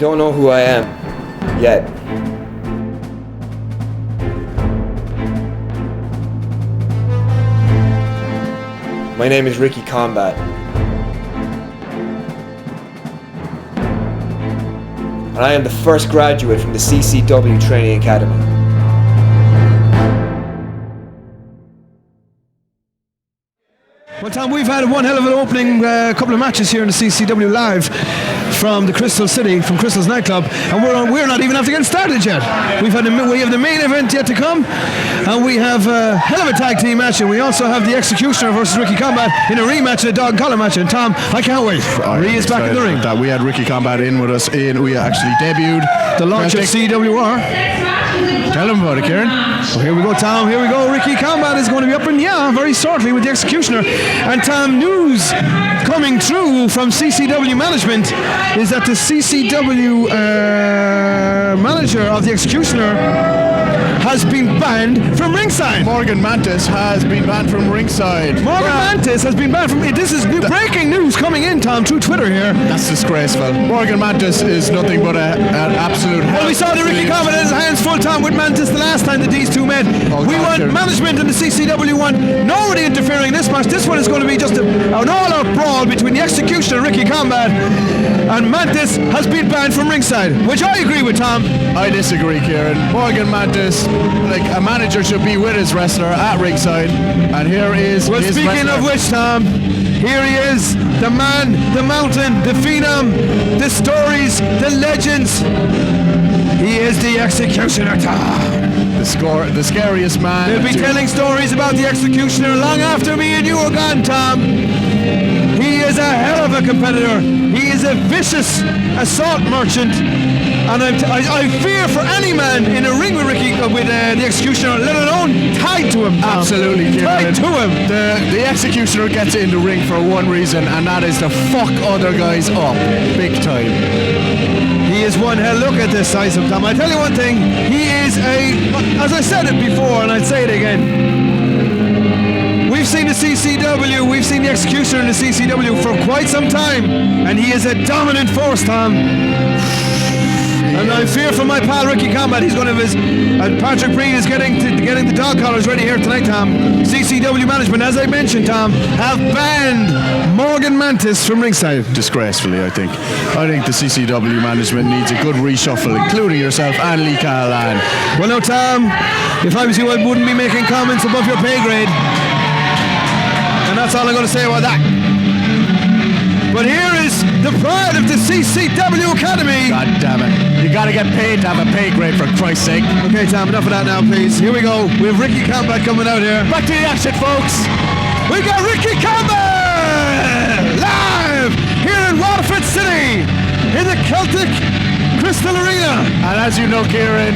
don't know who I am yet. My name is Ricky Combat. And I am the first graduate from the CCW Training Academy. Well, Tom, we've had one hell of an opening couple of matches here in the CCW Live from the Crystal City, from Crystal's nightclub, and we're not even after getting started yet. We have the main event yet to come, and we have a hell of a tag team match, and we also have the Executioner versus Ricky Combat in a rematch, a dog and collar match. And Tom, I can't wait. He is back in the ring. That we had Ricky Combat in with us. We actually debuted the launch of CWR. Tell him about it, Kieran. Well, here we go, Tom. Here we go. Ricky Combat is going to be up in very shortly with the Executioner. And Tom, news coming through from CCW management is that the CCW manager of the Executioner has been banned from ringside. Morgan Mantis has been banned from ringside. Mantis has been banned from... This is breaking news coming in, Tom, through Twitter here. That's disgraceful. Morgan Mantis is nothing but an absolute... Well, we saw the Ricky Combat has his hands full, Tom, with Mantis the last time that these two met. We want management and the CCW want nobody interfering in this match. This one is going to be just an all-out brawl between the Executioner and Ricky Combat. And Mantis has been banned from ringside, which I agree with, Tom. I disagree, Kieran. Morgan Mantis, like a manager, should be with his wrestler at ringside. And here is well, his speaking wrestler. of which, Tom, here he is, the man, the mountain, the phenom, the stories, the legends. He is the Executioner, Tom. The scariest man. They'll be telling stories about the Executioner long after me and you are gone, Tom. He is a hell of a competitor. He is a vicious assault merchant. And I fear for any man in a ring with Ricky, with the Executioner, let alone tied to him. Tom. Absolutely, Kieran. Tied to him. The Executioner gets in the ring for one reason, and that is to fuck other guys up big time. He is one hell. Look at the size of Tom. I tell you one thing. He is as I said it before, and I'd say it again. We've seen the CCW, we've seen the Executioner in the CCW for quite some time, and he is a dominant force, Tom. And I fear for my pal Ricky Combat. He's going to have his... Patrick Breen is getting the dog collars ready here tonight, Tom. CCW management, as I mentioned, Tom, have banned Morgan Mantis from ringside. Disgracefully, I think. I think the CCW management needs a good reshuffle, including yourself and Lee Cahalane. Well, no, Tom, if I was you, I wouldn't be making comments above your pay grade. And that's all I'm going to say about that. But here is the pride of the CCW Academy. God damn it. You gotta get paid to have a pay grade, for Christ's sake. Okay, Tom, enough of that now, please. Here we go. We have Ricky Combat coming out here. Back to the action, folks. We got Ricky Combat live here in Waterford City in the Celtic Crystal Arena. And as you know, Kieran,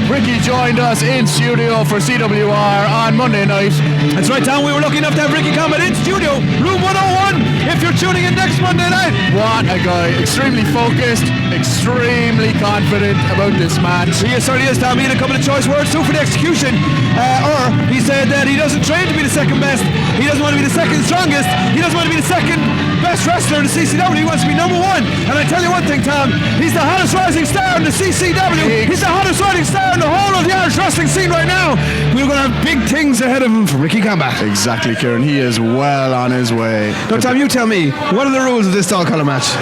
Ricky joined us in studio for CWR on Monday night. That's right, Tom. We were lucky enough to have Ricky Combat in studio, room 101, if you're tuning in next Monday night. What a guy. Extremely focused, extremely confident about this match. He certainly is, Tom. He had a couple of choice words too for the Execution. Or he said that he doesn't train to be the second best. He doesn't want to be the second strongest. He doesn't want to be the second best wrestler in the CCW. He wants to be number one. And I tell you one thing, Tom, he's the hottest rising star in the CCW. He's the hottest rising star in the whole of the Irish wrestling scene right now. We're going to have big things ahead of him for Ricky Combat. Exactly, Kieran. He is well on his way. Now, Tom, you tell me, what are the rules of this dog collar match?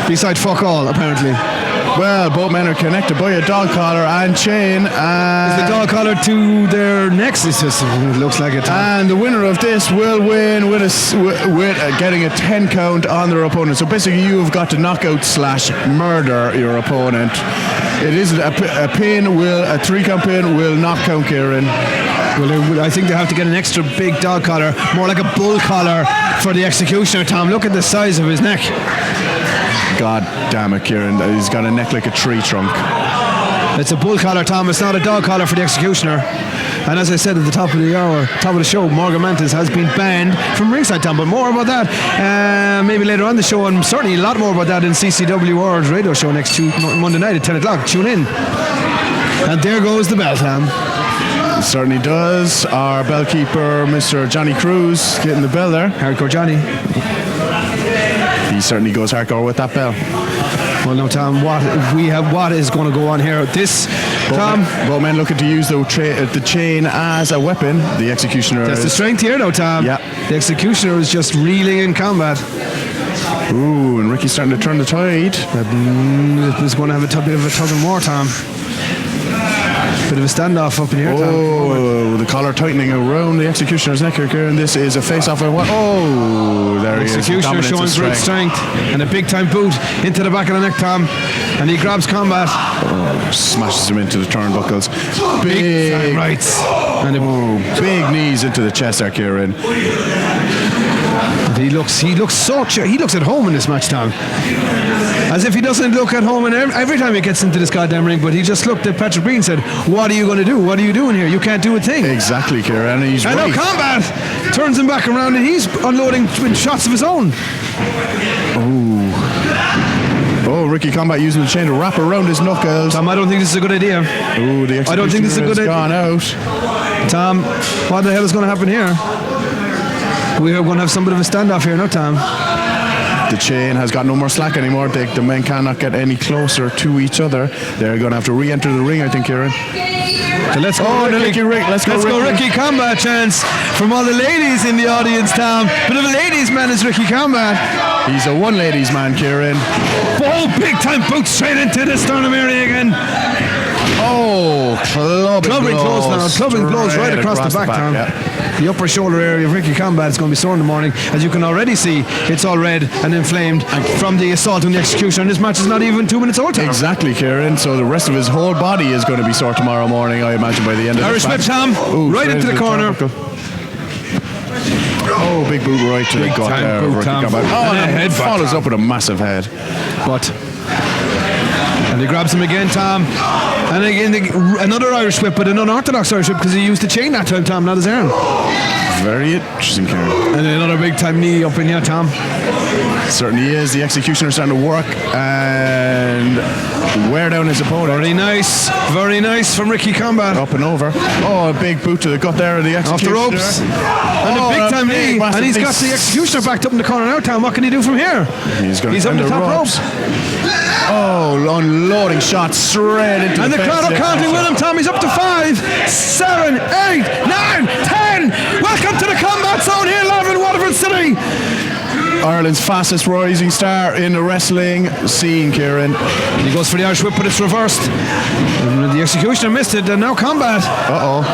Besides fuck all, apparently. Well, both men are connected by a dog collar and chain. Is the dog collar to their necks? It looks like it. And the winner of this will win with getting a 10 count on their opponent. So basically, you've got to knockout / murder your opponent. It is a pin a 3 count pin will not count, Kieran. Well, I think they have to get an extra big dog collar, more like a bull collar for the Executioner, Tom. Look at the size of his neck. God damn it, Kieran. He's got a neck like a tree trunk. It's a bull collar, Tom. It's not a dog collar for the Executioner. And as I said at the top of the hour, top of the show, Morgan Mantis has been banned from ringside, Tom. But more about that maybe later on the show, and certainly a lot more about that in CCWR's radio show next Monday night at 10 o'clock. Tune in. And there goes the bell, Tom. It certainly does. Our bellkeeper, Mr. Johnny Cruz, getting the bell there. Hardcore Johnny. He certainly goes hardcore with that bell. Well, no, Tom, what is going to go on here? Both men looking to use the chain as a weapon. The executioner. That's the strength here, though, Tom. Yeah. The executioner is just reeling in combat. Ooh, and Ricky's starting to turn the tide. He's going to have a bit of a tug of war, Tom. Bit of a standoff up in here, Tom. Oh, the collar tightening around the executioner's neck here, Kieran. This is a face-off. Oh, there he is. Executioner showing great strength and a big-time boot into the back of the neck, Tom. And he grabs combat. Oh, smashes him into the turnbuckles. Big rights. And big knees into the chest there, Kieran. He looks at home in this match, Tom. As if he doesn't look at home every time he gets into this goddamn ring, but he just looked at Patrick Breen and said, what are you going to do? What are you doing here? You can't do a thing. Exactly, Kieran. And now combat turns him back around and he's unloading with shots of his own. Oh, Ricky Combat using the chain to wrap around his knuckles. Tom, I don't think this is a good idea. Oh, the executioner I don't think this is a good idea. Gone out. Tom, what the hell is going to happen here? We're going to have some bit of a standoff here, no, Tom? The chain has got no more slack anymore. The men cannot get any closer to each other. They're going to have to re-enter the ring, I think, Kieran. So let's go, Let's go, Ricky Combat chance from all the ladies in the audience, Tom. Bit of a ladies' man is Ricky Combat. He's a one ladies' man, Kieran. Oh, big-time boot straight into the sternum area again. Oh, clubbing blows now. Clubbing blows right across the back, Tom. Yeah. The upper shoulder area of Ricky Combat is going to be sore in the morning. As you can already see, it's all red and inflamed from the assault and the execution. And this match is not even 2 minutes old, Tom. Exactly, Kieran. So the rest of his whole body is going to be sore tomorrow morning, I imagine, by the end of the Irish whip, Tom. Right into the corner. Oh, big boot right to the gut there. Boot, Ricky Combat. And a head follows up with a massive head. And he grabs him again, Tom. And again, another Irish whip, but an unorthodox Irish whip because he used the chain that time, Tom, not his arm. Very interesting, Kieran. And another big time knee up in here, Tom. Certainly is. The executioner starting to work and wear down his opponent. Very nice from Ricky Combat. Up and over. Oh, a big boot to the gut there of the executioner. Off the ropes. And a big time knee. And he's got the executioner backed up in the corner now, Tom. What can he do from here? He's up the top ropes. Oh, unloading shots straight into and the crowd are counting with him, Tom. He's up to 5, 7, 8, 9, 10. Welcome to the combat zone here live in Waterford City. Ireland's fastest rising star in the wrestling scene, Kieran. He goes for the Irish whip, but it's reversed. And the executioner missed it, and now Combat.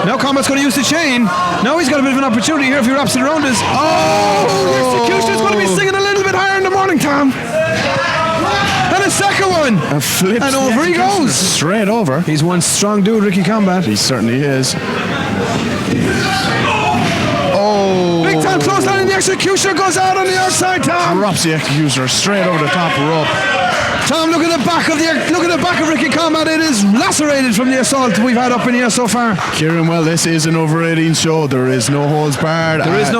Now Combat's going to use the chain. Now he's got a bit of an opportunity here if he wraps it around his. The executioner's going to be singing a little bit higher in the morning, Tom. And a second one. And over he goes. Straight over. He's one strong dude, Ricky Combat. He certainly is. Big time close line, and the executioner goes out on the outside, Tom. Drops the executioner straight over the top rope. Tom, look at the back of Ricky Combat. It is lacerated from the assault we've had up in here so far. Kieran, well, this is an over 18 show. There is no holds barred. There's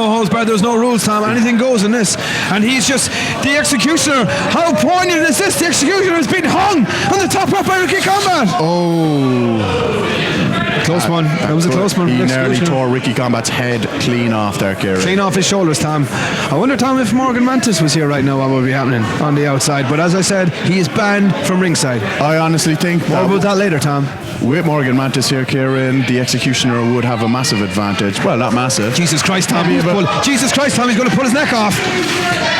no rules, Tom. Anything goes in this. And he's just the executioner. How poignant is this? The executioner has been hung on the top rope by Ricky Combat. Close one. That was a close one. He nearly tore Ricky Combat's head clean off there, Kieran. Clean off his shoulders, Tom. I wonder, Tom, if Morgan Mantis was here right now, what would be happening on the outside. But as I said, he is banned from ringside. I honestly think more about that later, Tom. With Morgan Mantis here, Kieran, the executioner would have a massive advantage. Well, not massive. Jesus Christ, Tom. He's going to pull his neck off.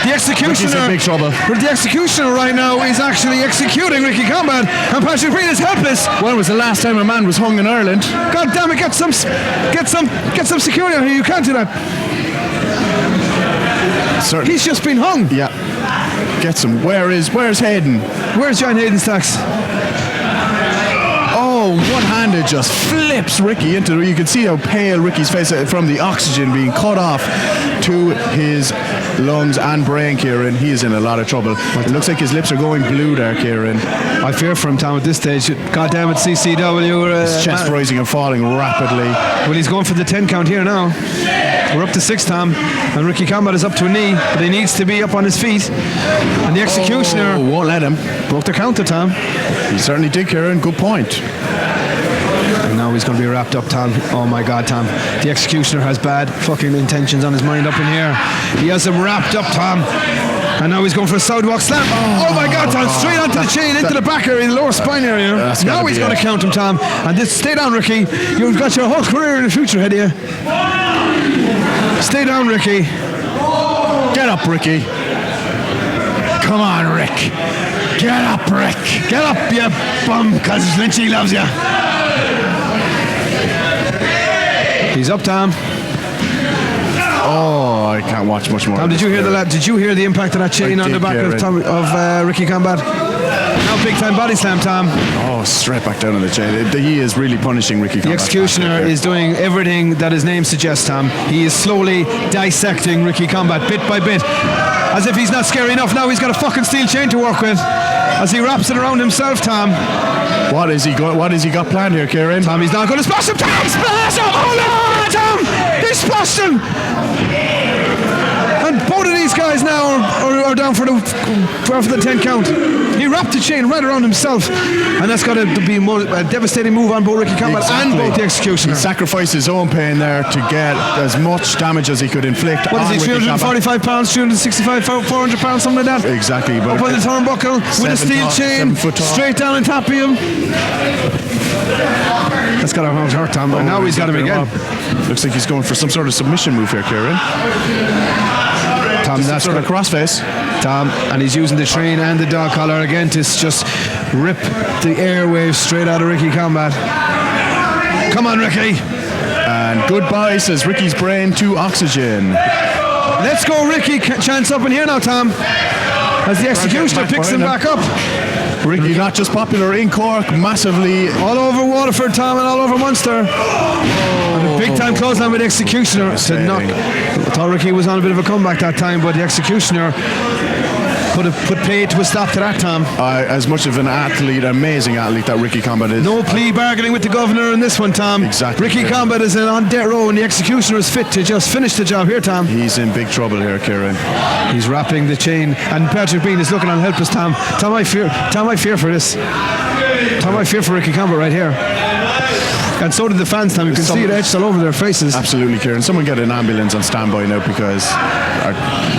The executioner. He's in big trouble. The executioner right now is actually executing Ricky Combat, and Patrick Breen is helpless. When was the last time a man was hung in Ireland? God damn it! Get some security on here. You can't do that. Certainly. He's just been hung. Yeah. Get some. Where's Hayden? Where's John Hayden's tax? One-handed just flips Ricky into. You can see how pale Ricky's face from the oxygen being cut off to his lungs and brain, Kieran. He is in a lot of trouble. It looks like his lips are going blue there, Kieran. I fear for him, Tom, at this stage. God damn it, CCW. His chest rising and falling rapidly. Well, he's going for the 10 count here now. We're up to 6, Tom, and Ricky Combat is up to a knee, but he needs to be up on his feet. And the executioner won't let him. Broke the counter, Tom. He certainly did, Kieran. Good point. And now he's going to be wrapped up, Tom. Oh my God, Tom. The executioner has bad fucking intentions on his mind up in here. He has him wrapped up, Tom. And now he's going for a sidewalk slam. Oh my God, Tom, straight onto the chain, into the back area, the lower spine area. Now he's going to count him, Tom. And this, stay down, Ricky. You've got your whole career in the future ahead of you. Stay down, Ricky. Get up, Ricky. Come on, Rick. Get up, Rick. Get up, you bum, because Lynchy loves you. He's up, Tom. Oh, I can't watch much more. Tom, did you hear the impact of that chain on the back of Ricky Combat? Now big time body slam, Tom. Oh, straight back down on the chain. He is really punishing Ricky Combat. The executioner is doing everything that his name suggests, Tom. He is slowly dissecting Ricky Combat bit by bit. As if he's not scary enough, now he's got a fucking steel chain to work with. As he wraps it around himself, Tom. What has he got planned here, Kieran? Tom, he's not going to splash him. Tom, splash him! Hold on, Tom! He splashed him! And both of these guys now are down for the 10 count. He wrapped the chain right around himself, and that's got to be a devastating move on both Ricky Combat and both the executioner. He sacrificed his own pain there to get as much damage as he could inflict. What is he, 345 pounds, 365, 400 pounds, something like that? Exactly. Up on the turnbuckle with a steel chain, straight down on top of him. That's got to hurt, Tom. And now he's got him again. Looks like he's going for some sort of submission move here, Kieran. Tom, that's sort of crossface. Tom, and he's using the train and the dog collar again to just rip the airwaves straight out of Ricky Combat. Come on, Ricky. And goodbye, says Ricky's brain to oxygen. Let's go, Ricky. Chance up in here now, Tom. As the executioner picks him back up. Ricky, not just popular in Cork, massively all over Waterford, Tom, and all over Munster. And a big time clothesline with the executioner to knock. I thought Ricky was on a bit of a comeback that time, but the executioner put paid to a stop to that, Tom. As much of an athlete, amazing athlete that Ricky Combat is. No plea bargaining with the governor in this one, Tom. Exactly. Ricky Combat is on death row, and the executioner is fit to just finish the job here, Tom. He's in big trouble here, Kieran. He's wrapping the chain, and Patrick Bean is looking unhelpless, Tom. Tom, I fear for this. Tom, I fear for Ricky Combat right here. And so did the fans, Tom. You can see it etched all over their faces. Absolutely, Kieran. Someone get an ambulance on standby now because,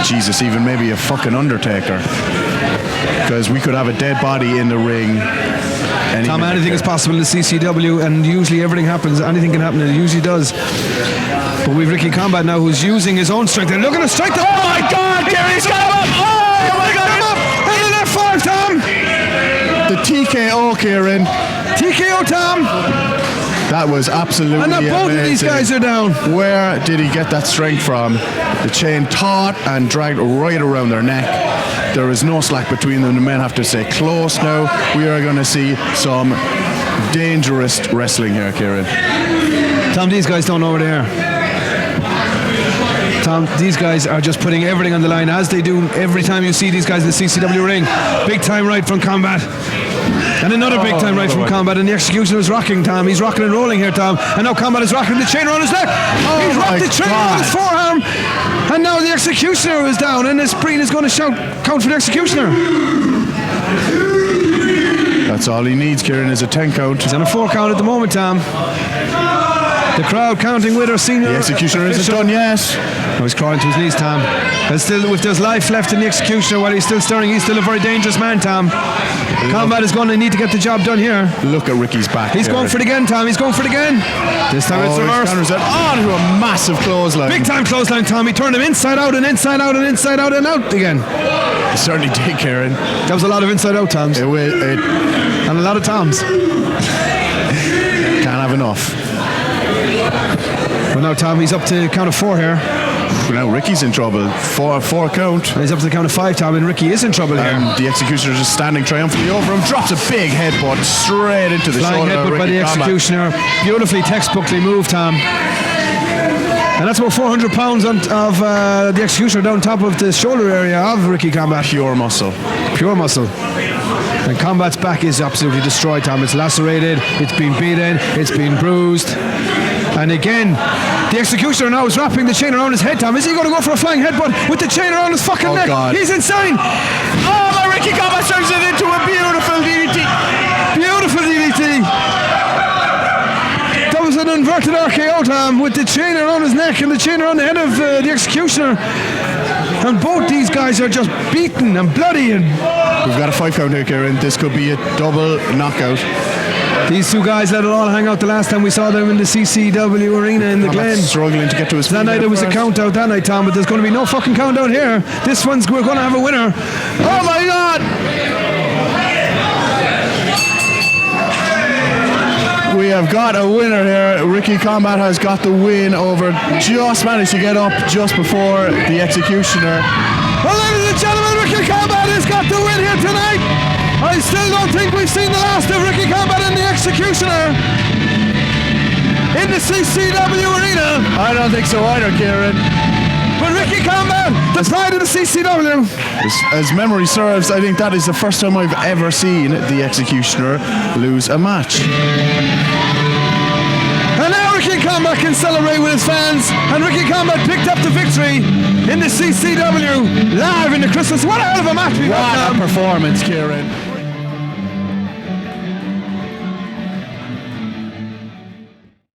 Jesus, even maybe a fucking Undertaker. Because we could have a dead body in the ring. Tom, anything is possible in the CCW, and usually everything happens. Anything can happen, and it usually does. But we've Ricky Combat now who's using his own strength. They're looking to strike the... Oh my God, Gary, he's got him up! Oh my God, him up! And an F5, Tom! The TKO, Kieran. TKO, Tom! That was absolutely amazing. And both of these guys are down. Where did he get that strength from? The chain taut and dragged right around their neck. There is no slack between them. The men have to stay close now. We are going to see some dangerous wrestling here, Kieran. Tom, these guys don't know where they are. Tom, these guys are just putting everything on the line, as they do every time you see these guys in the CCW ring. Big time right from Combat. And another big time right from Combat, and the executioner is rocking, Tom. He's rocking and rolling here, Tom. And now Combat is rocking the chain around his neck. He's rocked the chain around his forearm. And now the executioner is down, and this Breen is going to shout, count for the executioner. That's all he needs, Kieran, is a 10 count. He's on a 4 count at the moment, Tom. The crowd counting with our senior. The executioner isn't done yet. Oh, he's crawling to his knees, Tom. And still, if there's life left in the executioner while he's still stirring, he's still a very dangerous man, Tom. Combat is going to need to get the job done here. Look at Ricky's back. He's going for it again, Tom. He's going for it again. This time it's reversed. Onto a massive clothesline. Big time clothesline, Tom. He turned him inside out and inside out and inside out and out again. He certainly did, Kieran. That was a lot of inside out Toms. And a lot of Toms. Can't have enough. Well, now, Tom, he's up to count of 4 here. Now Ricky's in trouble. 4 count. And he's up to the count of 5, Tom, and Ricky is in trouble here. The executioner just standing triumphantly over him, drops a big headbutt straight into the Flying shoulder. Headbutt by the executioner. Beautifully textbookly moved, Tom. And that's about 400 pounds of the executioner down top of the shoulder area of Ricky Combat. Pure muscle. Pure muscle. And Combat's back is absolutely destroyed, Tom. It's lacerated, it's been beaten, it's been bruised. And again, the executioner now is wrapping the chain around his head, Tom. Is he going to go for a flying headbutt with the chain around his fucking neck? God. He's insane. Oh, my Ricky Combat turns it into a beautiful DDT. Beautiful DDT. That was an inverted RKO, Tom, with the chain around his neck and the chain around the head of the executioner. And both these guys are just beaten and bloody. And We've got a 5 count here, Kieran. This could be a double knockout. these two guys let it all hang out the last time we saw them in the CCW arena in the Glen. Struggling to get to his feet. That night there was a count out that night, Tom, but there's going to be no fucking count out here. This one's, we're going to have a winner. Oh my God! We have got a winner here. Ricky Combat has got the win over, just managed to get up just before the executioner. Well, ladies and gentlemen, Ricky Combat has got the win here tonight. I still don't think we've seen the last of Ricky Combat and the executioner in the CCW arena. I don't think so either, Kieran. But Ricky Combat, the pride of the CCW. As memory serves, I think that is the first time I've ever seen the executioner lose a match. And now Ricky Combat can celebrate with his fans. And Ricky Combat picked up the victory in the CCW live in the Christmas. What a hell of a match we got. What a performance, Kieran.